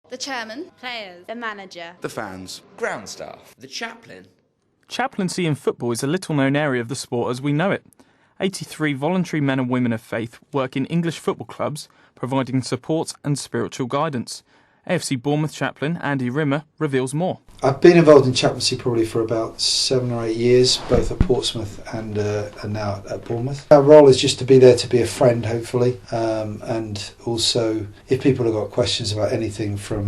The chairman. Players. The manager. The fans. Ground staff. The chaplain. Chaplaincy in football is a little-known area of the sport as we know it. 83 voluntary men and women of faith work in English football clubs, providing support and spiritual guidance. AFC Bournemouth chaplain Andy Rimmer reveals more. I've been involved in chaplaincy probably for about 7 or 8 years, both at Portsmouth and now at Bournemouth. Our role is just to be there to be a friend, hopefully, and also if people have got questions about anything from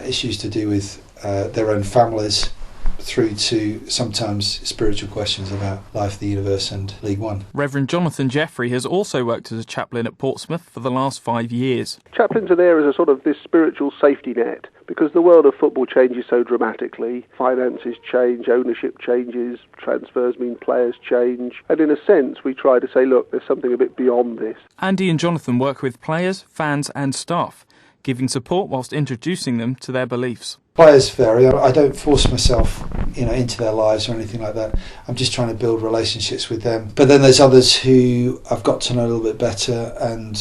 issues to do with their own families through to sometimes spiritual questions about life, the universe and League One. Rev Jonathan Jeffrey has also worked as a chaplain at Portsmouth for the last 5 years. Chaplains are there as a sort of this spiritual safety net because the world of football changes so dramatically. Finances change, ownership changes, transfers mean players change. And in a sense, we try to say, look, there's something a bit beyond this. Andy and Jonathan work with players, fans and staff, giving support whilst introducing them to their beliefs. Players vary. I don't force myself, into their lives or anything like that. I'm just trying to build relationships with them. But then there's others who I've got to know a little bit better, and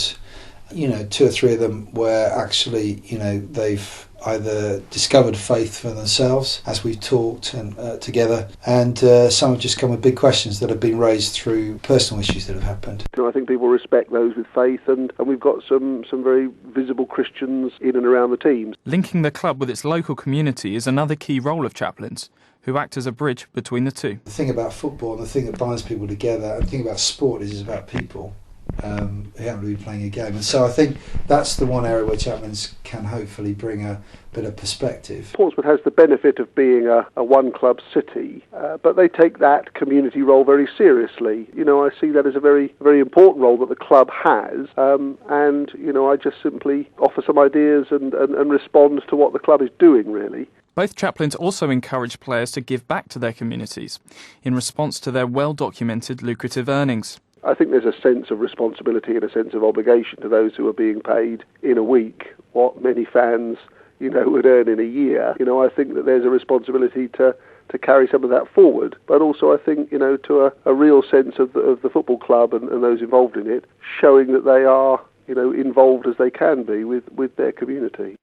2 or 3 of them where actually, they've either discovered faith for themselves as we've talked and together, and some have just come with big questions that have been raised through personal issues that have happened. I think people respect those with faith, and we've got some very visible Christians in and around the teams. Linking the club with its local community is another key role of chaplains, who act as a bridge between the two. The thing about football and the thing that binds people together, and the thing about sport is it's about people who happen to be playing a game. And so I think that's the one area where chaplains can hopefully bring a bit of perspective. Portsmouth has the benefit of being a one-club city, but they take that community role very seriously. I see that as a very, very important role that the club has, and I just simply offer some ideas and respond to what the club is doing, really. Both chaplains also encourage players to give back to their communities in response to their well-documented lucrative earnings. I think there's a sense of responsibility and a sense of obligation to those who are being paid in a week what many fans, would earn in a year. I think that there's a responsibility to carry some of that forward, but also I think, to a real sense of the football club and those involved in it, showing that they are, involved as they can be with their community.